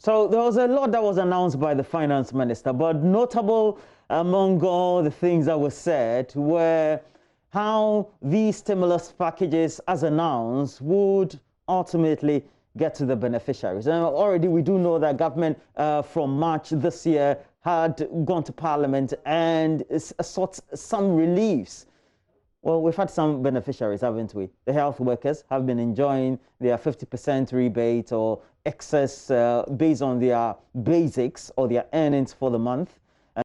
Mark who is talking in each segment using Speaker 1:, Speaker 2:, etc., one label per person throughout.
Speaker 1: So there was a lot that was announced by the finance minister, but notable among all the things that were said were how these stimulus packages, as announced, would ultimately get to the beneficiaries. And already we do know that government from March this year had gone to Parliament and sought some reliefs. Well, we've had some beneficiaries, haven't we? The health workers have been enjoying their 50% rebate or excess based on their basics or their earnings for the month. And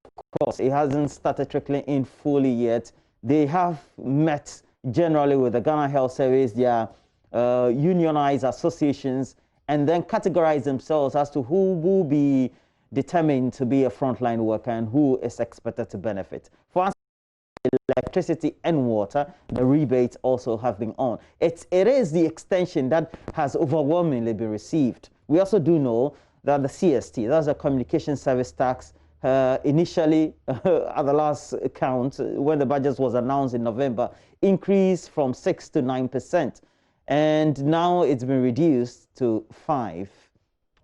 Speaker 1: of course, it hasn't started trickling in fully yet. They have met generally with the Ghana Health Service, their unionized associations, and then categorize themselves as to who will be determined to be a frontline worker and who is expected to benefit. For us, electricity and water, the rebates also have been on. It is the extension that has overwhelmingly been received. We also do know that the CST, that's a communication service tax, initially at the last count, when the budget was announced in November, increased from 6 to 9%. And now it's been reduced to 5%.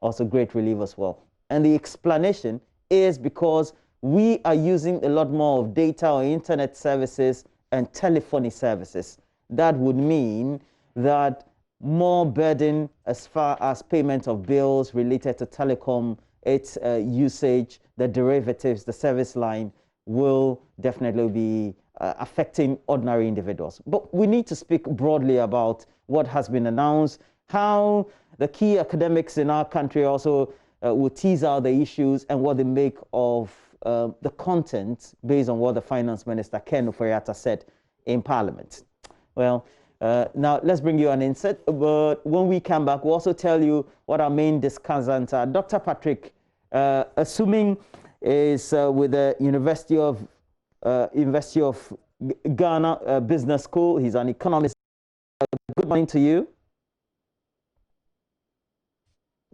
Speaker 1: Also great relief as well. And the explanation is because we are using a lot more of data or internet services and telephony services. That would mean that more burden as far as payment of bills related to telecom, its usage, the derivatives, the service line will definitely be affecting ordinary individuals. But we need to speak broadly about what has been announced, how the key academics in our country also will tease out the issues and what they make of the content based on what the Finance Minister, Ken Ofori-Atta, said in Parliament. Well, now let's bring you an insight, but when we come back, we'll also tell you what our main discussants are. Dr. Patrick, assuming is with the University of Ghana Business School. He's an economist. Good morning to you.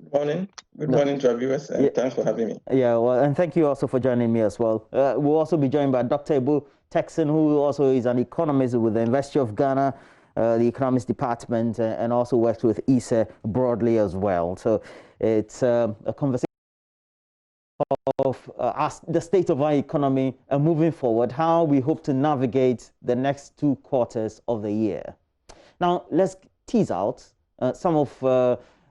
Speaker 2: Good morning. Good morning to our viewers, and yeah, thanks for having me.
Speaker 1: Yeah, well, and thank you also for joining me as well. We'll also be joined by Dr. Ibu Texan, who also is an economist with the University of Ghana, the Economist Department, and also works with ISA broadly as well. So it's a conversation of the state of our economy and moving forward, how we hope to navigate the next 2 quarters of the year. Now, let's tease out some of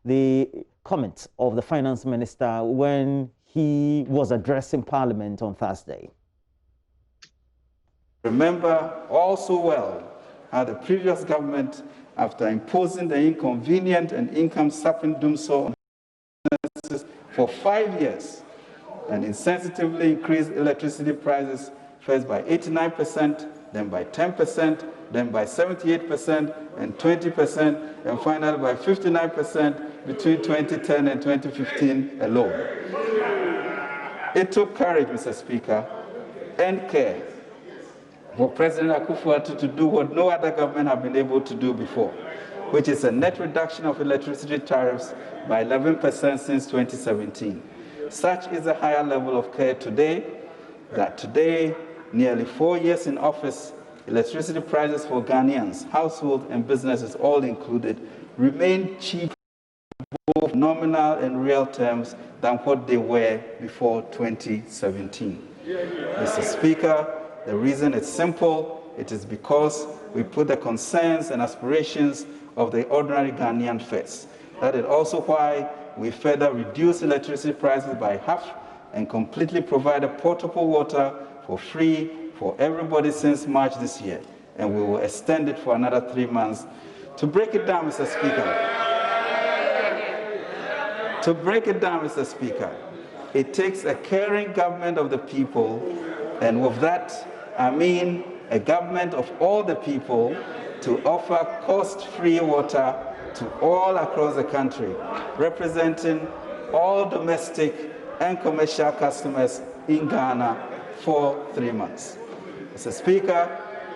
Speaker 1: the comments of the Finance Minister when he was addressing Parliament on Thursday.
Speaker 3: Remember also well how the previous government, after imposing the inconvenient and income-sapping doomsday on businesses for 5 years, and insensitively increased electricity prices first by 89%, then by 10%, then by 78% and 20%, and finally by 59% between 2010 and 2015 alone. It took courage, Mr. Speaker, and care for President Akufo-Addo to do what no other government have been able to do before, which is a net reduction of electricity tariffs by 11% since 2017. Such is a higher level of care today, that today, nearly 4 years in office, electricity prices for Ghanaians, households and businesses all included, remain cheap both nominal and real terms than what they were before 2017. Mr. Speaker, the reason is simple. It is because we put the concerns and aspirations of the ordinary Ghanaian first. That is also why we further reduce electricity prices by half and completely provide portable water for free for everybody since March this year. And we will extend it for another 3 months. To break it down, Mr. Speaker, it takes a caring government of the people, and with that, I mean a government of all the people, to offer cost-free water to all across the country, representing all domestic and commercial customers in Ghana for 3 months. Mr. Speaker,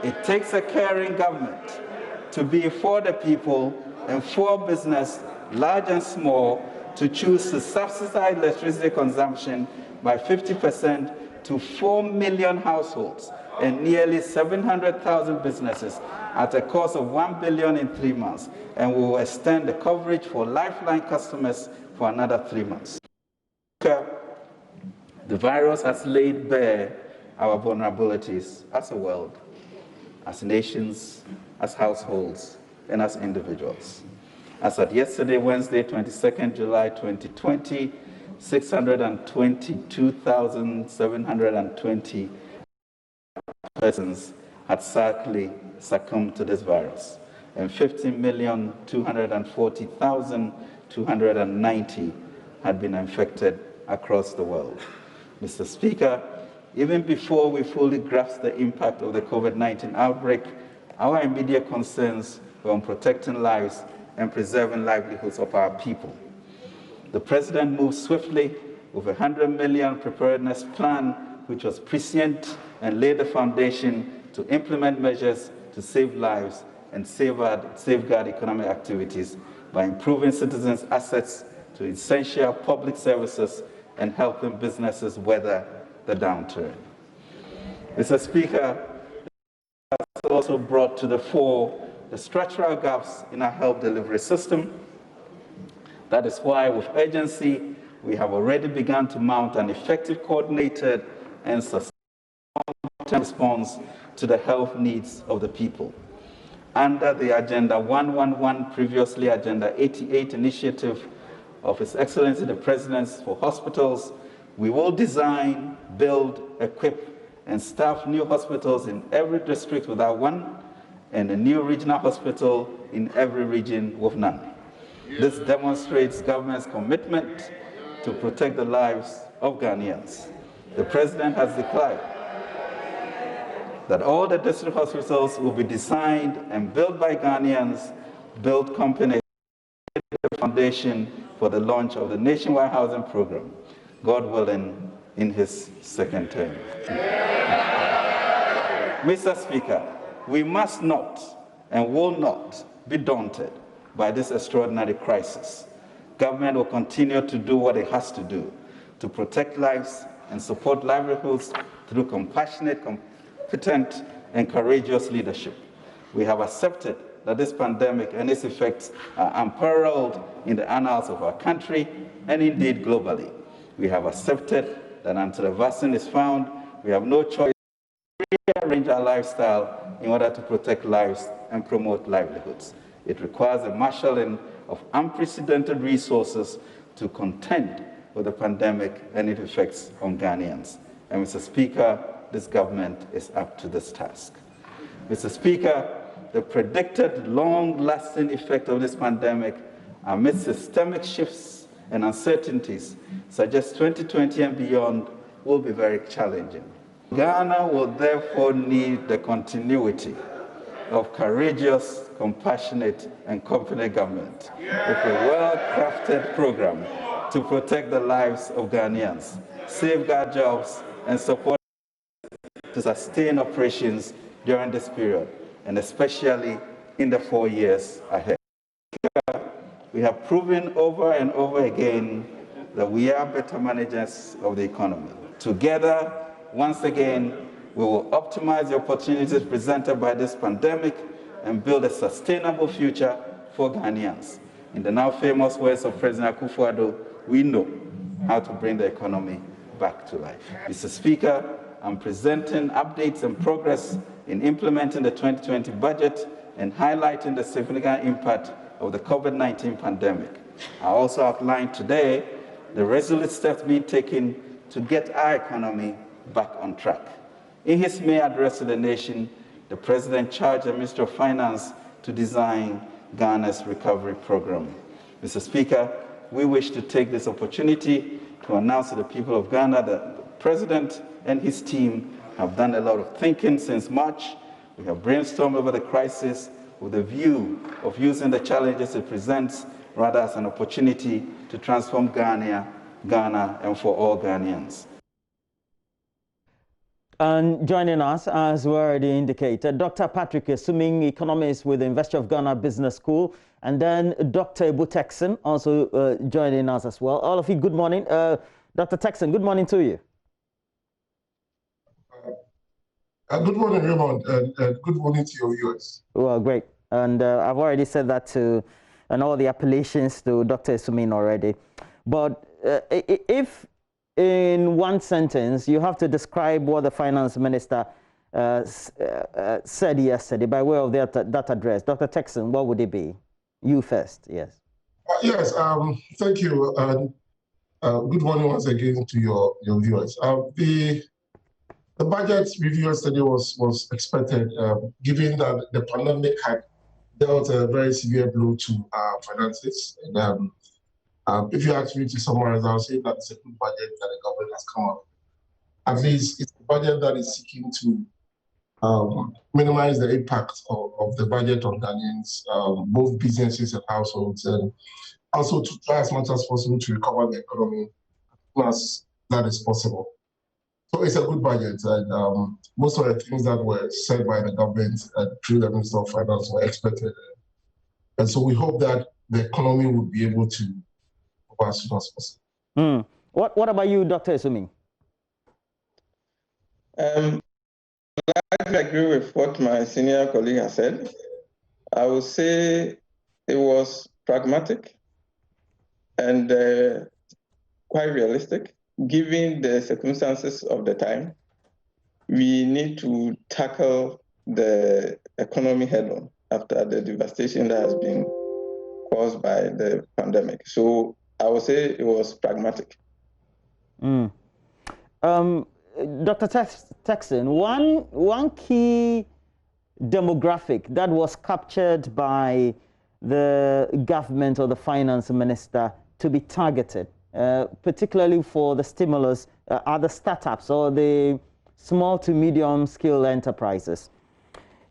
Speaker 3: it takes a caring government to be for the people and for business, large and small, to choose to subsidize electricity consumption by 50% to 4 million households and nearly 700,000 businesses at a cost of $1 billion in 3 months, and we will extend the coverage for Lifeline customers for another 3 months. The virus has laid bare our vulnerabilities as a world, as nations, as households, and as individuals. As at yesterday, Wednesday, 22nd July 2020, 622,720 persons had sadly succumbed to this virus, and 15,240,290 had been infected across the world. Mr. Speaker, even before we fully grasp the impact of the COVID-19 outbreak, our immediate concerns were on protecting lives and preserving livelihoods of our people. The President moved swiftly with a $100 million preparedness plan, which was prescient and laid the foundation to implement measures to save lives and safeguard economic activities by improving citizens' access to essential public services and helping businesses weather the downturn. Mr. Speaker, it has also brought to the fore the structural gaps in our health delivery system. That is why, with urgency, we have already begun to mount an effective, coordinated, and sustainable response to the health needs of the people. Under the Agenda 111, previously Agenda 88 initiative of His Excellency the President for hospitals, we will design, build, equip, and staff new hospitals in every district without one, and a new regional hospital in every region with none. This demonstrates government's commitment to protect the lives of Ghanaians. The President has declared that all the district hospitals will be designed and built by Ghanaians, built companies, the foundation for the launch of the nationwide housing program, God willing, in his second term. Mr. Speaker, we must not and will not be daunted by this extraordinary crisis. Government will continue to do what it has to do to protect lives and support livelihoods through compassionate, competent, and courageous leadership. We have accepted that this pandemic and its effects are unparalleled in the annals of our country and indeed globally. We have accepted that until a vaccine is found, we have no choice to rearrange our lifestyle in order to protect lives and promote livelihoods. It requires a marshalling of unprecedented resources to contend with the pandemic and its effects on Ghanaians. And Mr. Speaker, this government is up to this task. Mr. Speaker, the predicted long-lasting effect of this pandemic amid systemic shifts and uncertainties suggests 2020 and beyond will be very challenging. Ghana will therefore need the continuity of courageous, compassionate, and competent government with a well-crafted program to protect the lives of Ghanaians, safeguard jobs, and support to sustain operations during this period, and especially in the 4 years ahead. We have proven over and over again that we are better managers of the economy. Together, once again, we will optimize the opportunities presented by this pandemic and build a sustainable future for Ghanaians. In the now famous words of President Akufo-Addo, we know how to bring the economy back to life. Mr. Speaker, I'm presenting updates and progress in implementing the 2020 budget and highlighting the significant impact of the COVID-19 pandemic. I also outlined today the resolute steps being taken to get our economy back on track. In his May address to the nation, the President charged the Minister of Finance to design Ghana's recovery program. Mr. Speaker, we wish to take this opportunity to announce to the people of Ghana that the President and his team have done a lot of thinking since March. We have brainstormed over the crisis with a view of using the challenges it presents rather as an opportunity to transform Ghana, and for all Ghanaians.
Speaker 1: And joining us, as we already indicated, Dr. Patrick Esuming, economist with the University of Ghana Business School, and then Dr. Ebu Texan also joining us as well. All of you, good morning. Dr. Texan, good morning to you.
Speaker 4: Good morning, Raymond, and good morning to your viewers.
Speaker 1: Well, great. And I've already said that to, and all the appellations to Dr. Sumin already. But if in one sentence you have to describe what the finance minister said yesterday by way of that address, Dr. Texan, what would it be? You first, yes.
Speaker 4: Yes, thank you. Good morning once again to your viewers. The budget review yesterday was expected, given that the pandemic had dealt a very severe blow to our finances. And if you ask me to summarize, I'll say that it's a good budget that the government has come up. At least it's a budget that is seeking to minimize the impact of the budget on Ghanaians, both businesses and households, and also to try as much as possible to recover the economy as that is possible. So it's a good budget, and most of the things that were said by the government through the Minister of Finance were expected. And so we hope that the economy will be able to recover as soon as possible.
Speaker 1: What about you, Dr. Esumi?
Speaker 2: I agree with what my senior colleague has said. I would say it was pragmatic and quite realistic. Given the circumstances of the time, we need to tackle the economy head-on after the devastation that has been caused by the pandemic. So I would say it was pragmatic.
Speaker 1: Dr. Texan, one key demographic that was captured by the government or the finance minister to be targeted, particularly for the stimulus, are the startups or the small to medium scale enterprises.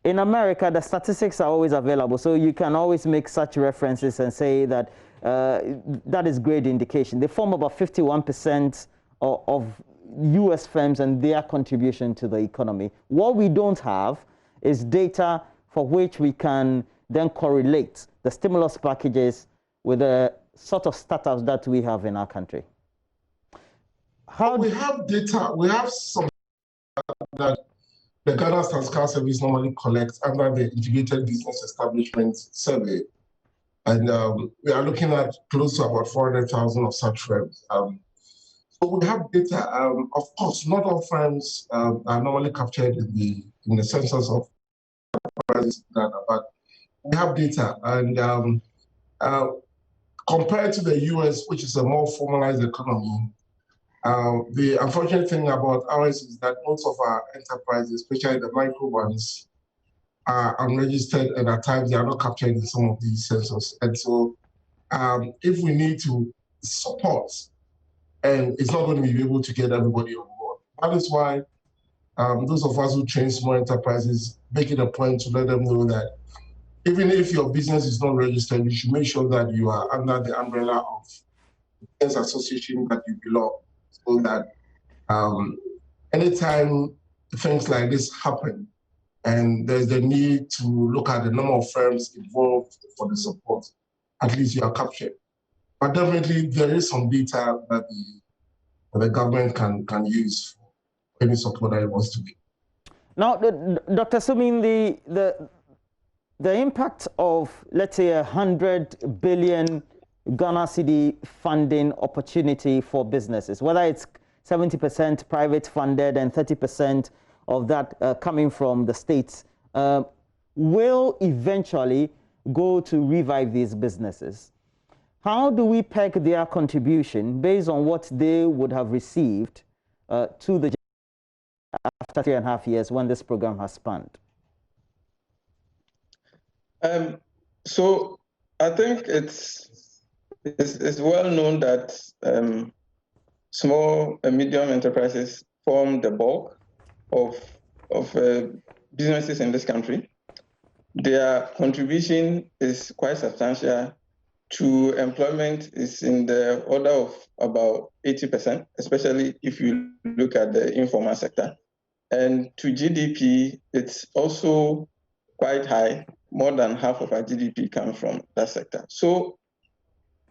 Speaker 1: In America, the statistics are always available, so you can always make such references and say that that is great indication. They form about 51% of US firms and their contribution to the economy. What we don't have is data for which we can then correlate the stimulus packages with the sort of startups that we have in our country.
Speaker 4: We have data, we have some that the Ghana Statistical Service normally collects under the Integrated Business Establishment Survey. And we are looking at close to about 400,000 of such firms. So we have data. Of course, not all firms are normally captured in the census of data, but we have data. And compared to the US, which is a more formalized economy, the unfortunate thing about ours is that most of our enterprises, especially the micro ones, are unregistered, and at times they are not captured in some of these census. And so if we need to support, and it's not going to be able to get everybody on board. That is why those of us who train small enterprises make it a point to let them know that even if your business is not registered, you should make sure that you are under the umbrella of the business association that you belong, so that anytime things like this happen and there's the need to look at the number of firms involved for the support, at least you are captured. But definitely there is some data that the government can use for any support that it wants to give.
Speaker 1: Now, Dr. Sumin, the impact of, let's say, 100 billion Ghana cedi funding opportunity for businesses, whether it's 70% private funded and 30% of that coming from the states, will eventually go to revive these businesses. How do we peg their contribution based on what they would have received to the after 3.5 years when this program has spanned?
Speaker 2: So I think it's well known that small and medium enterprises form the bulk of businesses in this country. Their contribution is quite substantial. To employment is in the order of about 80%, especially if you look at the informal sector. And to GDP, it's also quite high. More than half of our GDP comes from that sector. So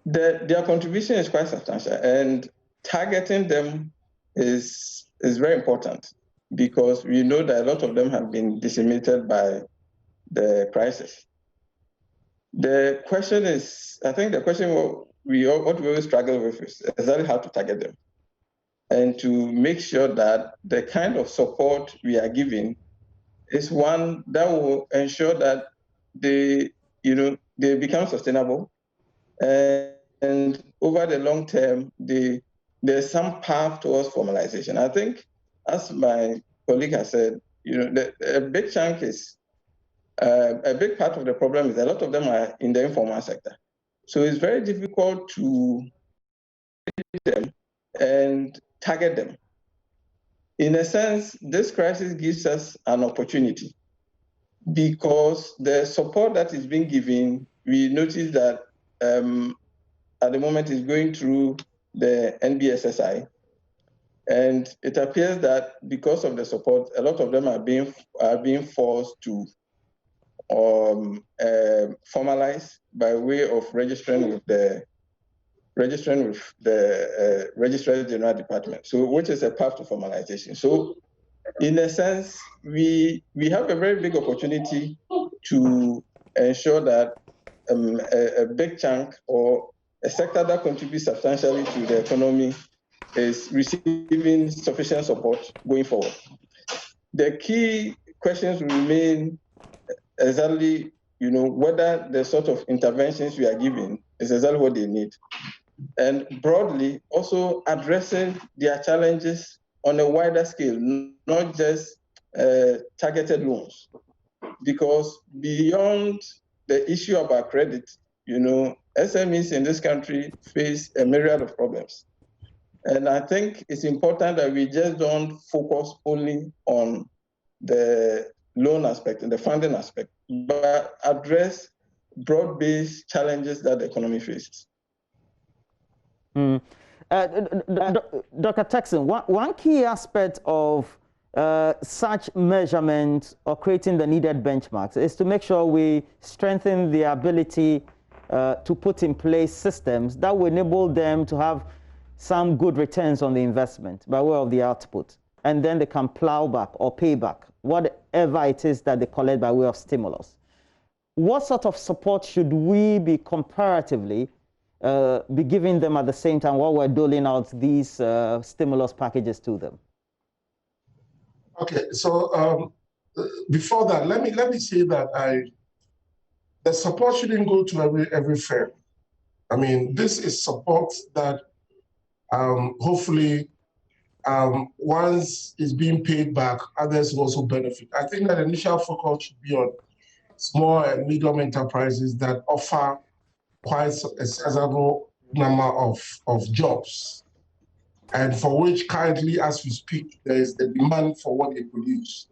Speaker 2: their contribution is quite substantial, and targeting them is very important. because we know that a lot of them have been decimated by the crisis. The question is, I think the question what we always struggle with is exactly how to target them and to make sure that the kind of support we are giving is one that will ensure that they become sustainable, and over the long term, there's some path towards formalization. I think, as my colleague has said, a big chunk is a big part of the problem is a lot of them are in the informal sector. So it's very difficult to them and target them. In a sense, this crisis gives us an opportunity because the support that is being given, we notice that at the moment is going through the NBSSI. And it appears that because of the support, a lot of them are being forced to formalize by way of registering with the Registrar General Department, so which is a path to formalization. So in a sense, we have a very big opportunity to ensure that a big chunk or a sector that contributes substantially to the economy is receiving sufficient support going forward. The key questions remain exactly, whether the sort of interventions we are giving is exactly what they need. And broadly, also addressing their challenges on a wider scale, not just targeted loans. Because beyond the issue about credit, SMEs in this country face a myriad of problems. And I think it's important that we just don't focus only on the loan aspect and the funding aspect, but address broad-based challenges that the economy faces.
Speaker 1: Dr. Texan, one key aspect of such measurement or creating the needed benchmarks is to make sure we strengthen the ability to put in place systems that will enable them to have some good returns on the investment by way of the output. And then they can plow back or pay back whatever it is that they collect by way of stimulus. What sort of support should we be comparatively be giving them at the same time while we're doling out these stimulus packages to them?
Speaker 4: Okay, so before that, let me say that the support shouldn't go to every firm. I mean, this is support that hopefully once it's being paid back, others will also benefit. I think that initial focus should be on small and medium enterprises that offer quite a sizable number of jobs, and for which currently, as we speak, there is the demand for what they produce.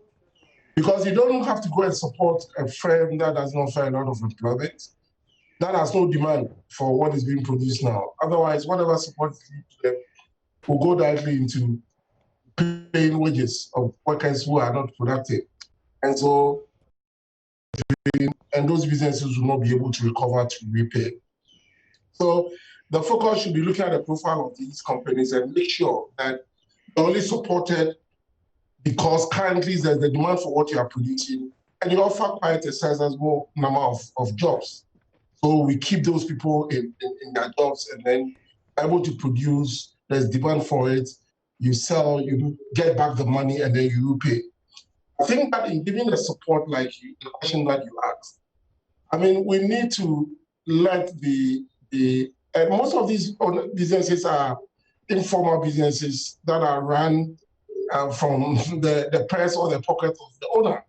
Speaker 4: Because you don't have to go and support a firm that does not find a lot of employment, that has no demand for what is being produced now. Otherwise, whatever support is given to them will go directly into paying wages of workers who are not productive. And so, and those businesses will not be able to recover to repay. So the focus should be looking at the profile of these companies and make sure that they're only supported because currently there's the demand for what you are producing, and you offer quite a sizable number of jobs. So we keep those people in their jobs and then able to produce, there's demand for it, you sell, you get back the money, and then you repay. I think that in giving the support like the question that you asked, I mean, we need to let and most of these businesses are informal businesses that are run from the purse or the pocket of the owner.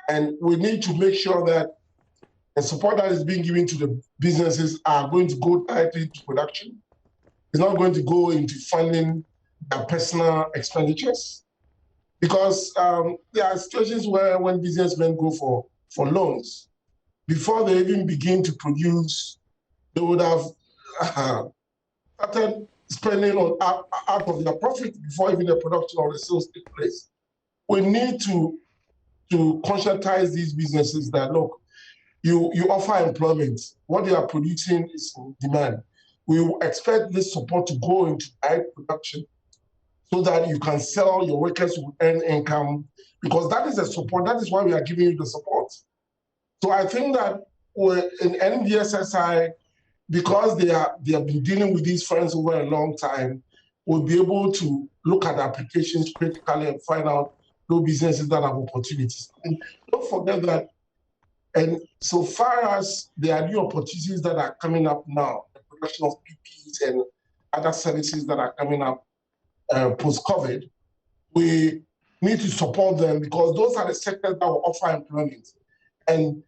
Speaker 4: And we need to make sure that the support that is being given to the businesses are going to go directly to production. It's not going to go into funding their personal expenditures. Because there are situations where when businessmen go for loans, before they even begin to produce, they would have started spending out of their profit before even the production or the sales take place. We need to conscientize these businesses that, look, you offer employment. What they are producing is in demand. We expect this support to go into direct production so that you can sell, your workers will earn income, because that is the support. That is why we are giving you the support. So I think that in NBSSI, because they have been dealing with these funds over a long time, we'll be able to look at applications critically and find out those businesses that have opportunities. And don't forget that, and so far as there are new opportunities that are coming up now, the production of PPEs and other services that are coming up post-COVID, we need to support them, because those are the sectors that will offer employment. And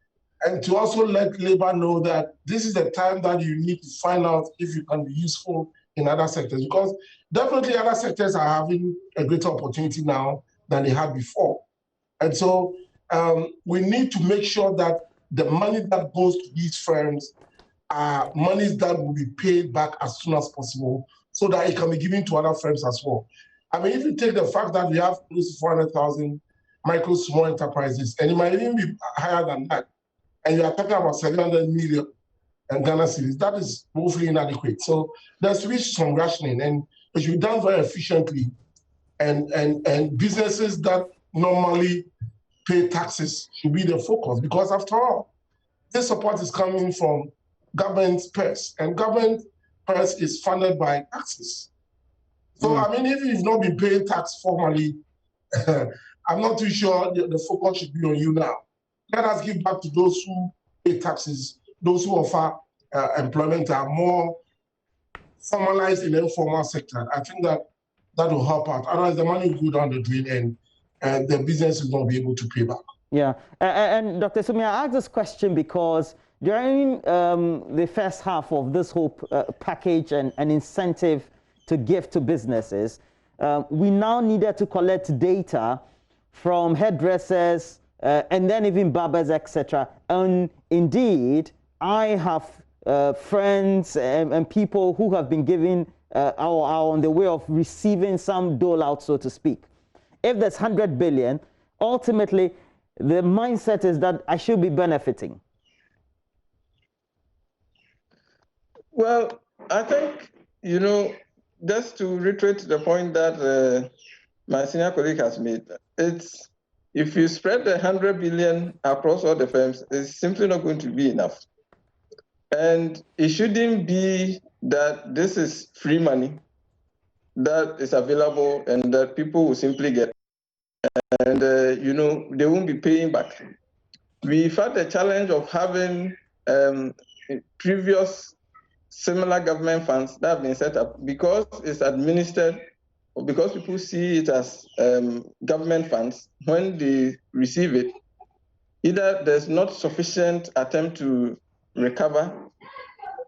Speaker 4: to also let labor know that this is the time that you need to find out if you can be useful in other sectors, because definitely other sectors are having a greater opportunity now than they had before. And so we need to make sure that the money that goes to these firms are monies that will be paid back as soon as possible, so that it can be given to other firms as well. I mean, if you take the fact that we have close to 400,000 micro, small enterprises, and it might even be higher than that, and you are talking about 700 million Ghana cedis, that is woefully inadequate. So there's to be some rationing, and it should be done very efficiently. And businesses that normally pay taxes should be the focus, because after all, this support is coming from government purse, and government purse is funded by taxes. So, I mean, if you've not been paying tax formally, I'm not too sure the focus should be on you now. Let us give back to those who pay taxes, those who offer employment are more formalized in the informal sector. I think that will help out. Otherwise, the money will go down the drain, and the business will not be able to pay back.
Speaker 1: Yeah, and Dr. Sumi, I asked this question because during the first half of this whole package and incentive to give to businesses, we now needed to collect data from hairdressers and then even barbers, etc. And indeed, I have friends and people who have been given are on the way of receiving some dole out, so to speak. If there's 100 billion, ultimately, the mindset is that I should be benefiting.
Speaker 2: Well, I think, just to reiterate the point that my senior colleague has made, it's if you spread the 100 billion across all the firms, it's simply not going to be enough. And it shouldn't be that this is free money that is available and that people will simply get, and they won't be paying back. We've had the challenge of having previous similar government funds that have been set up, because it's administered, or because people see it as government funds. When they receive it, either there's not sufficient attempt to recover,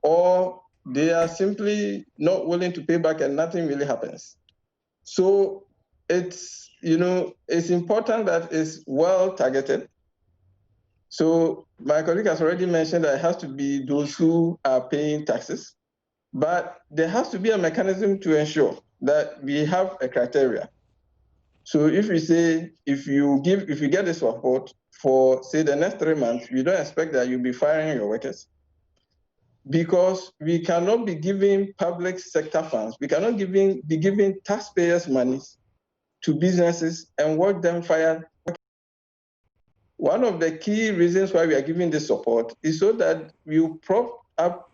Speaker 2: or they are simply not willing to pay back and nothing really happens. So it's important that it's well targeted. So my colleague has already mentioned that it has to be those who are paying taxes, but there has to be a mechanism to ensure that we have a criteria. So if we say, if you get the support for, say, the next 3 months, we don't expect that you'll be firing your workers, because we cannot be giving public sector funds, we cannot be giving taxpayers' money to businesses and watch them fire. One of the key reasons why we are giving this support is so that we prop up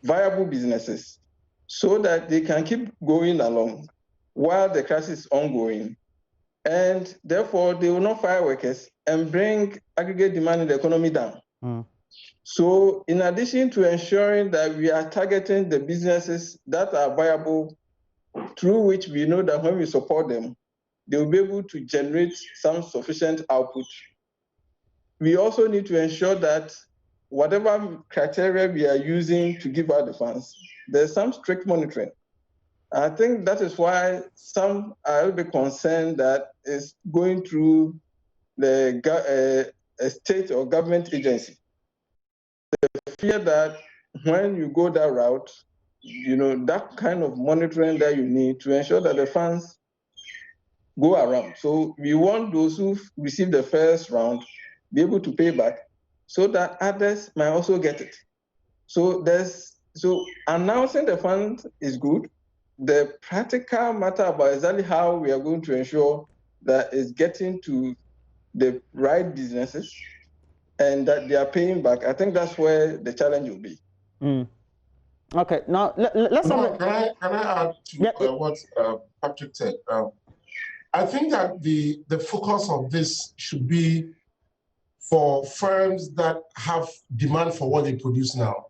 Speaker 2: viable businesses, so that they can keep going along while the crisis is ongoing, and therefore they will not fire workers and bring aggregate demand in the economy down. So in addition to ensuring that we are targeting the businesses that are viable, through which we know that when we support them, they will be able to generate some sufficient output, we also need to ensure that whatever criteria we are using to give out the funds, there's some strict monitoring. I think that is why some are a little bit concerned that it's going through the a state or government agency. They fear that when you go that route, that kind of monitoring that you need to ensure that the funds go around. So we want those who receive the first round be able to pay back, so that others might also get it. So announcing the fund is good, the practical matter about exactly how we are going to ensure that it's getting to the right businesses and that they are paying back, I think that's where the challenge will be.
Speaker 1: Okay, now let's...
Speaker 4: No, can I add to what Patrick said? I think that the focus of this should be for firms that have demand for what they produce now.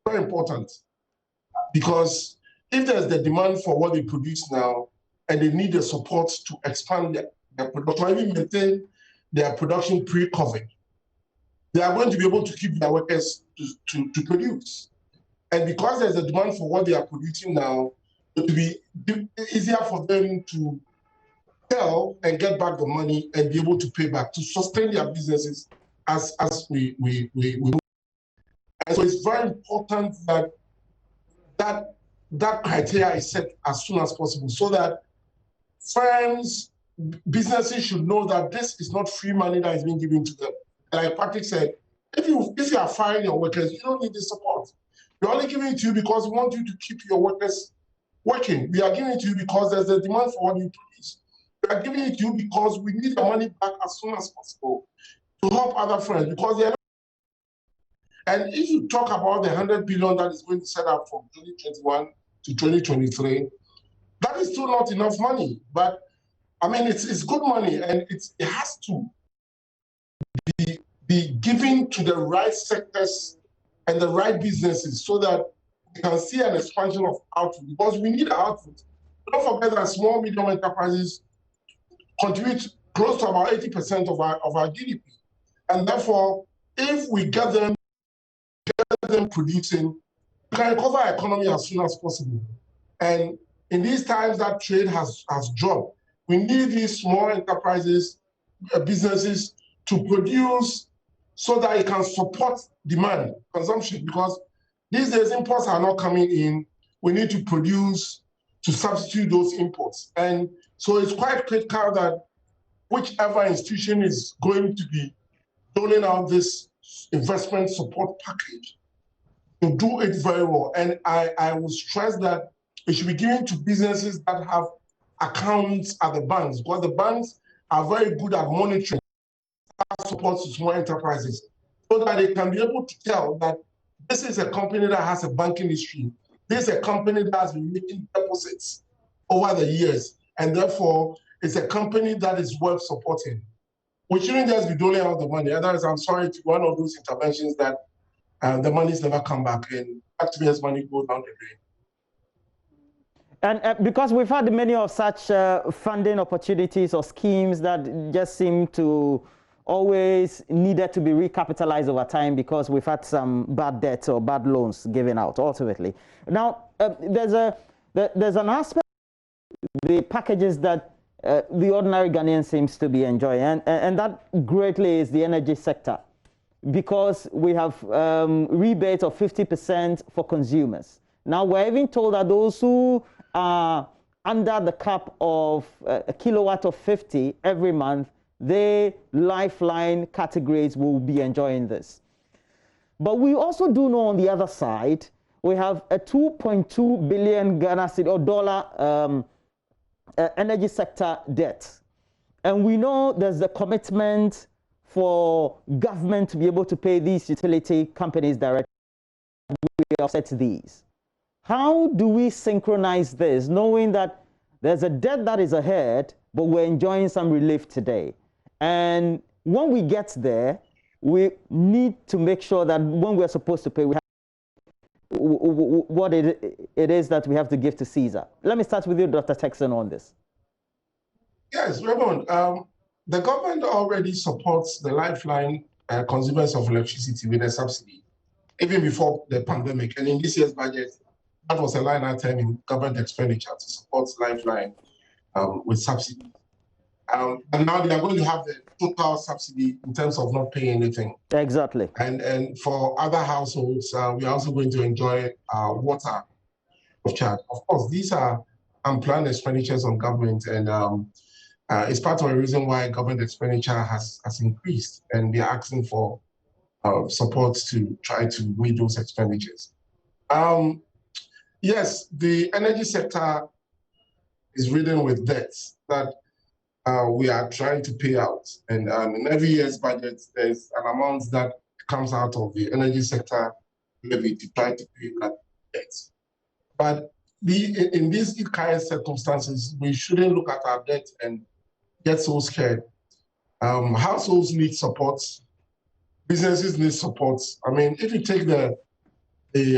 Speaker 4: Very important, because if there's the demand for what they produce now and they need the support to expand their production, or even maintain their production pre-COVID, they are going to be able to keep their workers to produce. And because there's a demand for what they are producing now, it will be easier for them to sell and get back the money and be able to pay back to sustain their businesses as we move. And so it's very important that criteria is set as soon as possible, so that firms, businesses should know that this is not free money that is being given to them. Like Patrick said, if you are firing your workers, you don't need the support. We're only giving it to you because we want you to keep your workers working. We are giving it to you because there's a demand for what you produce. We are giving it to you because we need the money back as soon as possible to help other firms, because they are not. And if you talk about the 100 billion that is going to set up from 2021 to 2023, that is still not enough money. But I mean, it's good money, and it has to be given to the right sectors and the right businesses, so that we can see an expansion of output, because we need output. Don't forget that small, medium enterprises contribute close to about 80% of our GDP. And therefore, if we get them producing, we can recover our economy as soon as possible. And in these times that trade has dropped, we need these small enterprises, businesses to produce so that it can support demand, consumption, because these days imports are not coming in. We need to produce to substitute those imports. And so it's quite critical that whichever institution is going to be doling out this investment support package to do it very well. And I will stress that it should be given to businesses that have accounts at the banks, because the banks are very good at monitoring support to small enterprises, so that they can be able to tell that this is a company that has a banking history. This is a company that has been making deposits over the years, and therefore it's a company that is worth supporting. We shouldn't just be doling out the money. Otherwise, I'm sorry, to one of those interventions that the money's never come back, and taxpayers' money goes down the drain.
Speaker 1: And because we've had many of such funding opportunities or schemes that just seem to always needed to be recapitalized over time, because we've had some bad debts or bad loans given out ultimately. Now, there's an aspect of the packages that the ordinary Ghanaian seems to be enjoying, and that greatly is the energy sector, because we have rebates of 50% for consumers. Now, we're even told that those who are under the cap of a kilowatt of 50 every month, their lifeline categories will be enjoying this. But we also do know on the other side, we have a 2.2 billion Ghana cedi or dollar energy sector debt. And we know there's a commitment for government to be able to pay these utility companies directly. We offset these. How do we synchronize this, knowing that there's a debt that is ahead, but we're enjoying some relief today? And when we get there, we need to make sure that when we're supposed to pay, we have what it is that we have to give to Caesar. Let me start with you, Dr. Texan, on this.
Speaker 4: Yes, Raymond. The government already supports the lifeline consumers of electricity with a subsidy, even before the pandemic. And in this year's budget, that was a line item in government expenditure to support lifeline with subsidy. And now they are going to have the total subsidy in terms of not paying anything.
Speaker 1: Exactly.
Speaker 4: And for other households, we are also going to enjoy water of charge. Of course, these are unplanned expenditures on government, and it's part of the reason why government expenditure has increased, and we are asking for support to try to meet those expenditures. yes, the energy sector is ridden with debts that we are trying to pay out. And in every year's budget, there's an amount that comes out of the energy sector levy to try to pay that debt. But in these current circumstances, we shouldn't look at our debt and get so scared. Households need support. Businesses need support. I mean, if you take the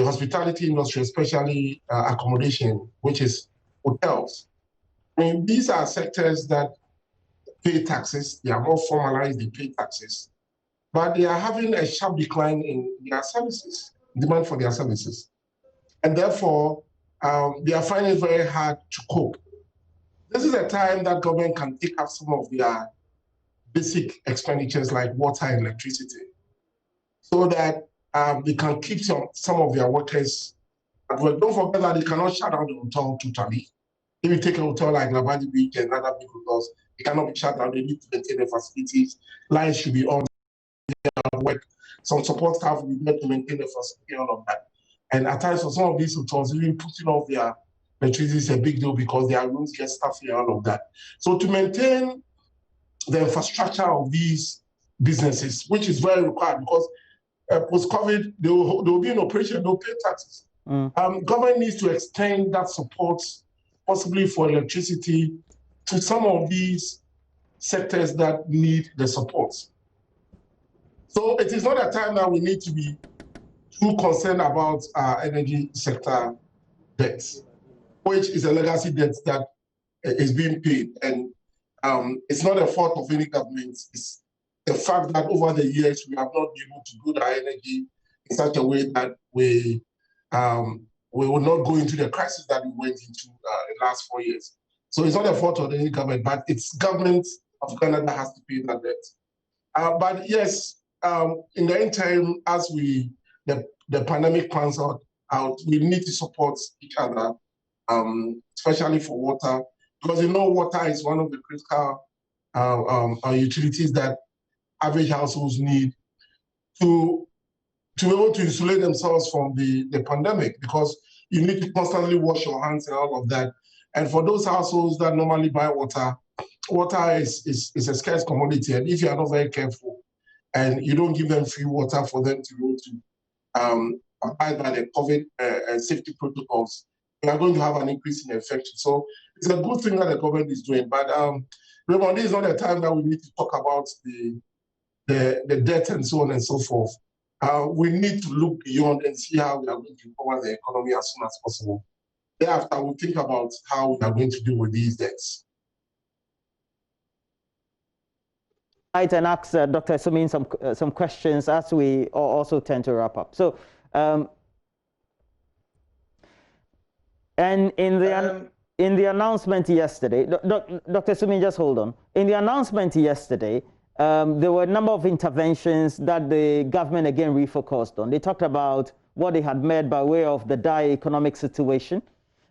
Speaker 4: hospitality industry, especially accommodation, which is hotels, I mean, these are sectors that pay taxes. They are more formalized, they pay taxes, but they are having a sharp decline in their services, demand for their services. And therefore, they are finding it very hard to cope. This is a time that government can take up some of their basic expenditures like water and electricity, so that they can keep some of their workers at work. Don't forget that they cannot shut down the hotel totally. If you take a hotel like Labadi Beach and other big hotels, they cannot be shut down. They need to maintain their facilities. Lines should be on at work. Some support staff will be there to maintain the facility, all of that. And at times, for some of these hotels, even putting off their electricity is a big deal because their rooms get stuffy and all of that. So to maintain the infrastructure of these businesses, which is very required because post-COVID, they will be in operation, they'll pay taxes. Government needs to extend that support, possibly for electricity, to some of these sectors that need the support. So it is not a time that we need to be too concerned about our energy sector debts, which is a legacy debt that is being paid. And it's not a fault of any government. It's the fact that over the years, we have not been able to build our energy in such a way that we will not go into the crisis that we went into the last 4 years. So it's not a fault of any government, but it's government of Ghana that has to pay that debt. But yes, in the interim, as the pandemic pans out, we need to support each other, especially for water, because water is one of the critical utilities that average households need to be able to insulate themselves from the pandemic, because you need to constantly wash your hands and all of that. And for those households that normally buy water, water is a scarce commodity. And if you are not very careful and you don't give them free water for them to be able to abide by the COVID safety protocols, you are going to have an increase in infection. So it's a good thing that the government is doing. But remember, this is not a time that we need to talk about the debt and so on and so forth. We need to look beyond and see how we are going to recover the economy as soon as possible. Thereafter, we'll think about how we are going to deal with these debts.
Speaker 1: Right, and ask Dr. Sumin some questions as we also tend to wrap up. So, and in the announcement yesterday, Dr. Sumin, just hold on. In the announcement yesterday, there were a number of interventions that the government again refocused on. They talked about what they had made by way of the dire economic situation,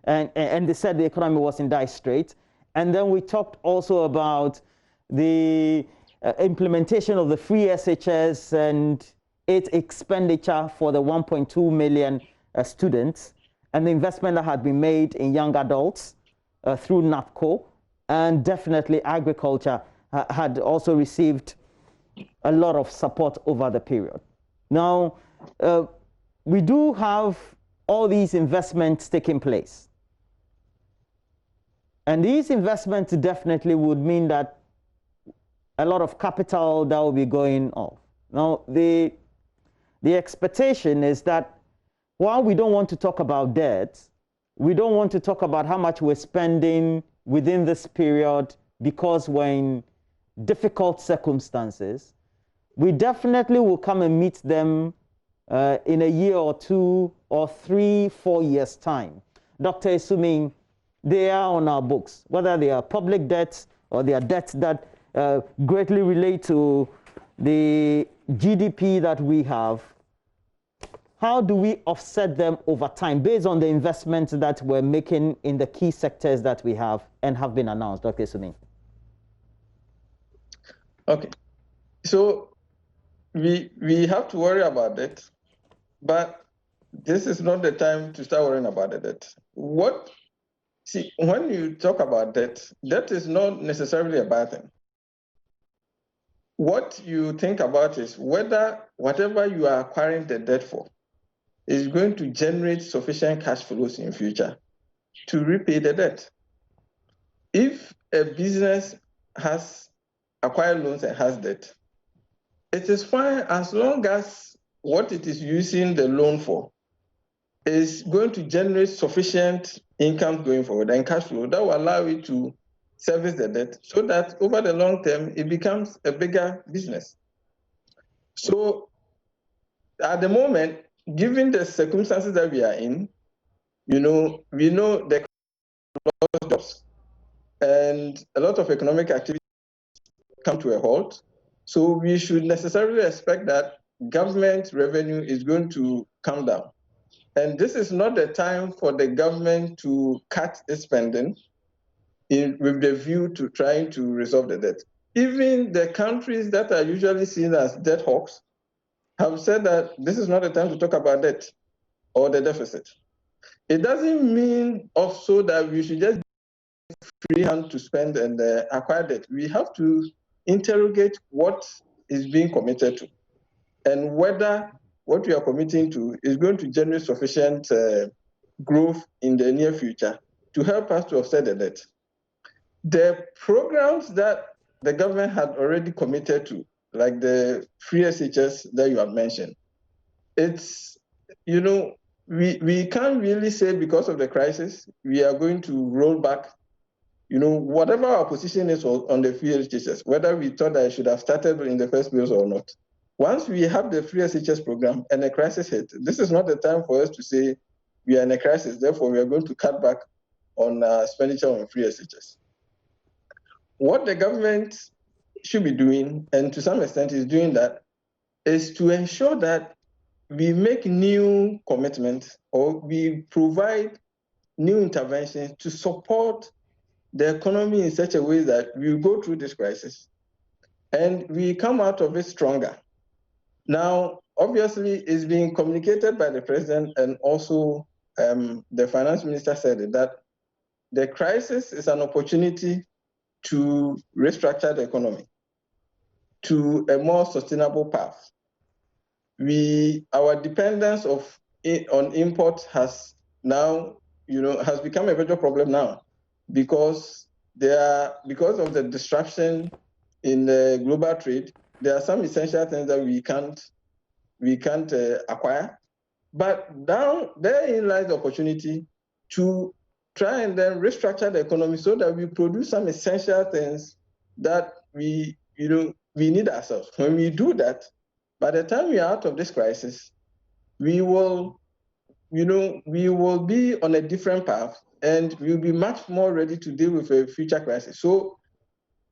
Speaker 1: and they said the economy was in dire straits. And then we talked also about the implementation of the free SHS and its expenditure for the 1.2 million students, and the investment that had been made in young adults through NAPCO, and definitely agriculture had also received a lot of support over the period. Now, we do have all these investments taking place. And these investments definitely would mean that a lot of capital that will be going off. Now, the expectation is that while we don't want to talk about debt, we don't want to talk about how much we're spending within this period because we're in difficult circumstances. We definitely will come and meet them in a year or 2 or 3, 4 years' time. Dr. Sumin, they are on our books, whether they are public debts or they are debts that greatly relate to the GDP that we have. How do we offset them over time based on the investments that we're making in the key sectors that we have and have been announced, Dr. Sumin?
Speaker 2: Okay, so we have to worry about it, but this is not the time to start worrying about the debt. See, when you talk about debt, debt is not necessarily a bad thing. What you think about is whether whatever you are acquiring the debt for is going to generate sufficient cash flows in future to repay the debt. If a business has acquired loans and has debt, it is fine as long as what it is using the loan for is going to generate sufficient income going forward and cash flow that will allow it to service the debt so that over the long term, it becomes a bigger business. So at the moment, given the circumstances that we are in, we know there are a lot of jobs and a lot of economic activity come to a halt. So we should necessarily expect that government revenue is going to come down. And this is not the time for the government to cut its spending with the view to trying to resolve the debt. Even the countries that are usually seen as debt hawks have said that this is not the time to talk about debt or the deficit. It doesn't mean also that we should just free hand to spend and acquire debt. We have to interrogate what is being committed to and whether what we are committing to is going to generate sufficient growth in the near future to help us to offset the debt. The programs that the government had already committed to, like the free SHS that you have mentioned, it's, we can't really say because of the crisis, we are going to roll back, whatever our position is on the free SHS, whether we thought that it should have started in the first place or not. Once we have the free SHS program and the crisis hit, this is not the time for us to say we are in a crisis, therefore we are going to cut back on expenditure on free SHS. What the government should be doing, and to some extent is doing that, is to ensure that we make new commitments or we provide new interventions to support the economy in such a way that we go through this crisis and we come out of it stronger. Now, obviously, it's being communicated by the president and also the finance minister said it, that the crisis is an opportunity to restructure the economy to a more sustainable path. Our dependence on imports has now, has become a major problem now because of the disruption in the global trade. There are some essential things that we can't acquire, but down therein lies the opportunity to try and then restructure the economy so that we produce some essential things that we need ourselves. When we do that, by the time we are out of this crisis, we will be on a different path and we'll be much more ready to deal with a future crisis. So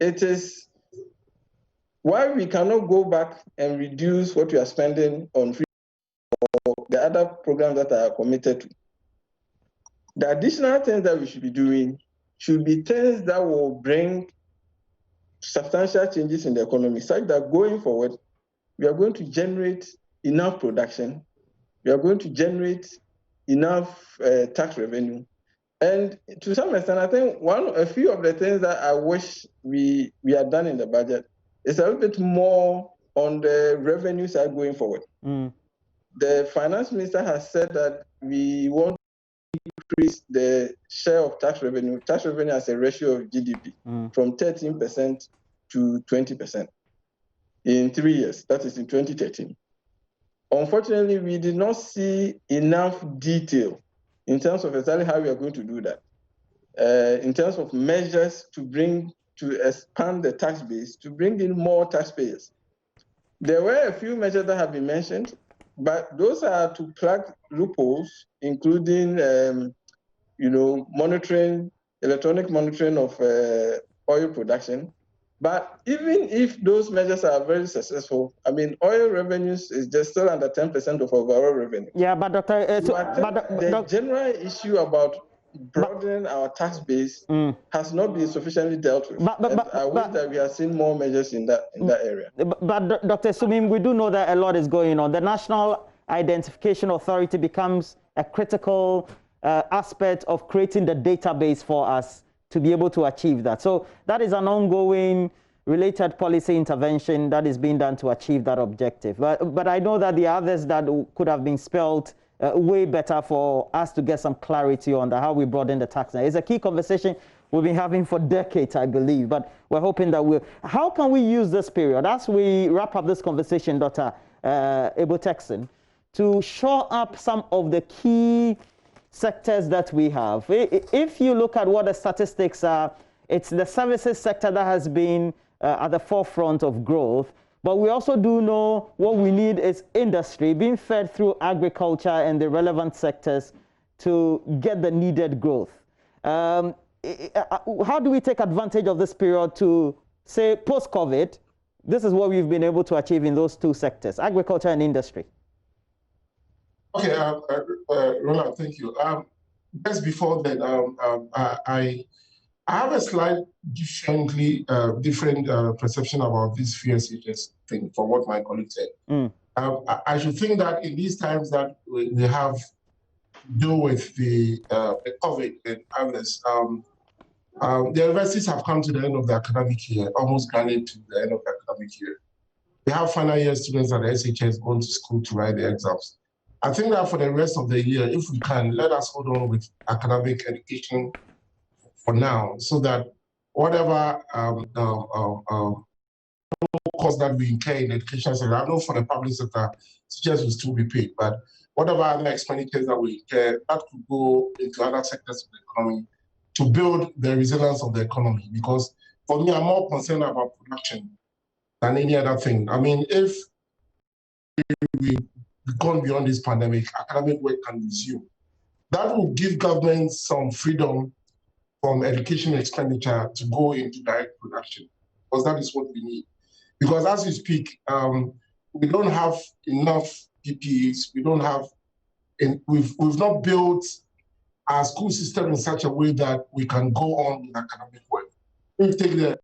Speaker 2: it is why we cannot go back and reduce what we are spending on free or the other programs that are committed to. The additional things that we should be doing should be things that will bring substantial changes in the economy, such that going forward, we are going to generate enough production, we are going to generate enough tax revenue. And to some extent, I think a few of the things that I wish we had done in the budget is a little bit more on the revenue side going forward. The finance minister has said that we want to increase the share of tax revenue as a ratio of GDP from 13% to 20% in 3 years, that is in 2013. Unfortunately, we did not see enough detail in terms of exactly how we are going to do that. In terms of measures to expand the tax base, to bring in more taxpayers. There were a few measures that have been mentioned, but those are to plug loopholes, including electronic monitoring of oil production. But even if those measures are very successful, I mean, oil revenues is just still under 10% of overall revenue.
Speaker 1: Yeah, but Dr.
Speaker 2: The general issue about broadening our tax base has not been sufficiently dealt with. I wish that we have seen more measures in that area.
Speaker 1: But Dr. Sumim, we do know that a lot is going on. The National identification authority becomes a critical aspect of creating the database for us to be able to achieve that. So that is an ongoing related policy intervention that is being done to achieve that objective. But I know that the others that could have been spelled way better for us to get some clarity on how we broaden the tax. It's a key conversation we've been having for decades, I believe, but we're hoping that how can we use this period, as we wrap up this conversation, Dr. Ebo-Texon, to shore up some of the key sectors that we have? If you look at what the statistics are, it's the services sector that has been at the forefront of growth, but we also do know what we need is industry being fed through agriculture and the relevant sectors to get the needed growth. How do we take advantage of this period to say post-COVID, this is what we've been able to achieve in those two sectors, agriculture and industry?
Speaker 4: Okay, Roland, thank you. Just before that, I have a slight different perception about this FSHS thing from what my colleague said. I should think that in these times that we have to deal with the COVID and others, the universities have come to the end of the academic year, almost granted to the end of the academic year. We have final year students at the SHS going to school to write the exams. I think that for the rest of the year, if we can, let us hold on with academic education for now, so that whatever cost that we incur in education sector, I know for the public sector, teachers will still be paid, but whatever other expenditures that we incur, that could go into other sectors of the economy to build the resilience of the economy. Because for me, I'm more concerned about production than any other thing. I mean, if we've gone beyond this pandemic, academic work can resume. That will give government some freedom from education expenditure to go into direct production, because that is what we need. Because as we speak, we don't have enough PPEs. We don't have, we've not built our school system in such a way that we can go on with academic work. If you take the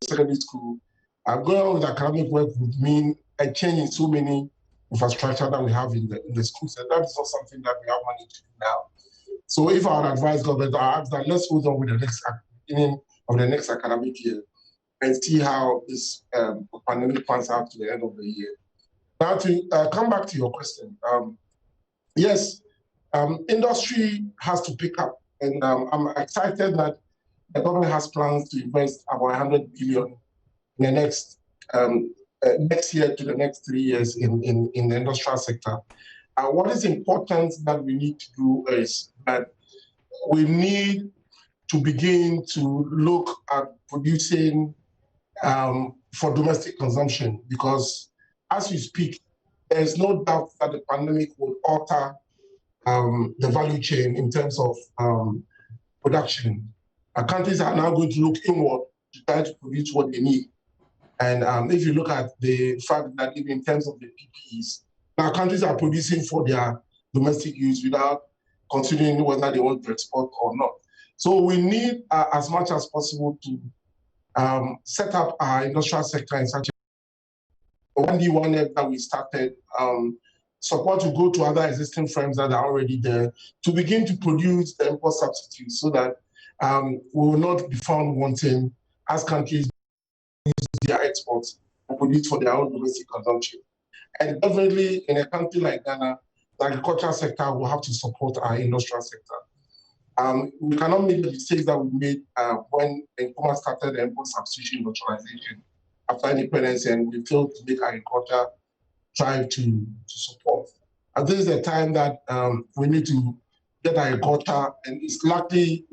Speaker 4: secondary school, going on with academic work would mean a change in so many infrastructure that we have in the schools, and that is not something that we have money to do now. So if I would advise government, I ask that let's hold on with the beginning of the next academic year and see how this pandemic pans out to the end of the year. Now to come back to your question, yes, industry has to pick up, and I'm excited that the government has plans to invest about 100 billion in the next year to the next 3 years in the industrial sector. What is important that we need to do is that we need to begin to look at producing for domestic consumption, because as we speak, there's no doubt that the pandemic will alter the value chain in terms of production. Countries are now going to look inward to try to produce what they need. And if you look at the fact that even in terms of the PPEs, now countries are producing for their domestic use without considering whether they want to export or not. So we need as much as possible to set up our industrial sector in such a 1D1F that we started, support to go to other existing firms that are already there to begin to produce the import substitutes, so that we will not be found wanting as countries use their exports and produce for their own domestic consumption. And definitely in a country like Ghana, the agricultural sector will have to support our industrial sector. We cannot make the mistakes that we made when Nkrumah started the import substitution neutralization after independence, and we failed to make agriculture thrive to support. And this is the time that we need to get agriculture, and it's likely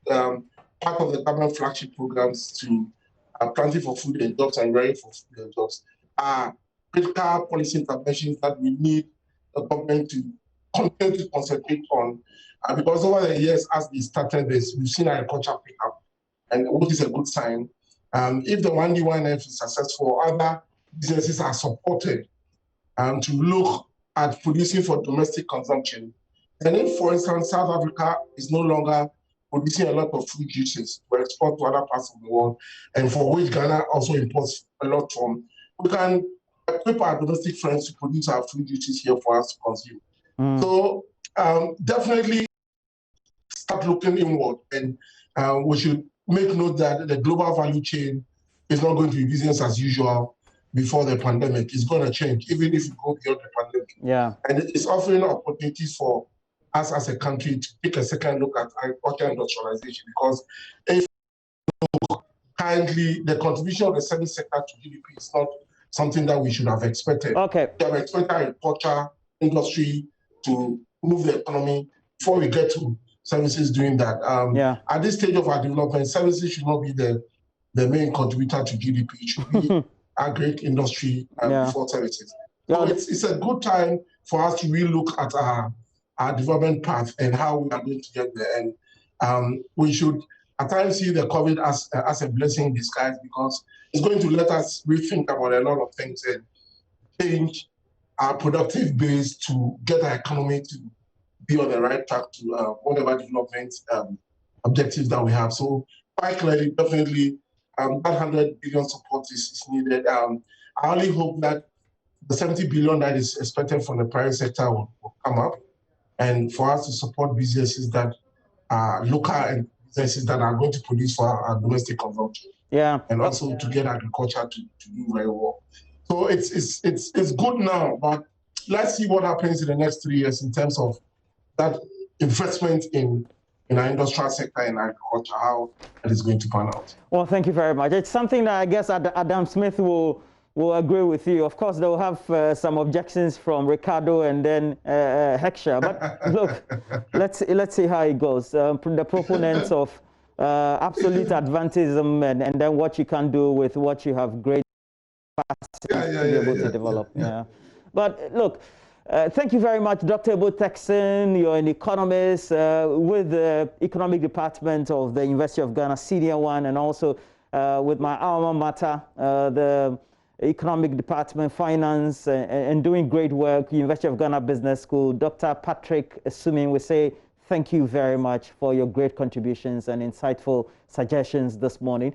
Speaker 4: part of the government flagship programs to planting for food and jobs and rearing for food and jobs are critical policy interventions that we need the government to continue to concentrate on. Because over the years, as we started this, we've seen agriculture pick up, and what is a good sign. If the 1D1F is successful, other businesses are supported to look at producing for domestic consumption. And if, for instance, South Africa is no longer producing a lot of fruit juices to export to other parts of the world, and for which Ghana also imports a lot from, we can equip our domestic friends to produce our food duties here for us to consume. So definitely start looking inward, and we should make note that the global value chain is not going to be business as usual before the pandemic. It's going to change, even if you go beyond the pandemic.
Speaker 1: Yeah.
Speaker 4: And it's offering opportunities for us as a country to take a second look at agriculture industrialization, because if currently the contribution of the service sector to GDP is not something that we should have expected.
Speaker 1: Okay.
Speaker 4: We have expected agriculture industry to move the economy before we get to services doing that. At this stage of our development, services should not be the main contributor to GDP. It should be agri industry before services. So it's a good time for us to really look at our development path and how we are going to get there. And we should at times see the COVID as a blessing in disguise, because it's going to let us rethink about a lot of things and change our productive base to get our economy to be on the right track to whatever development objectives that we have. So quite clearly, definitely, that 100 billion support is needed. I only hope that the 70 billion that is expected from the private sector will come up, and for us to support businesses that are local and businesses that are going to produce for our domestic consumption. Yeah. And also to get agriculture to do very well. So it's good now, but let's see what happens in the next 3 years in terms of that investment in our industrial sector and agriculture, how that is going to pan out. Well, thank you very much. It's something that I guess Adam Smith will agree with you. Of course, they'll have some objections from Ricardo and then Heckscher. But look, let's see how it goes. The proponents of absolute advantism and then what you can do with what you have great capacity to be able to develop. Yeah. But look, thank you very much, Dr. Ebo Texan. You're an economist with the economic department of the University of Ghana, Senior One, and also with my alma mater, the Economic Department, Finance, and doing great work, University of Ghana Business School. Dr. Patrick Sumin, we say thank you very much for your great contributions and insightful suggestions this morning.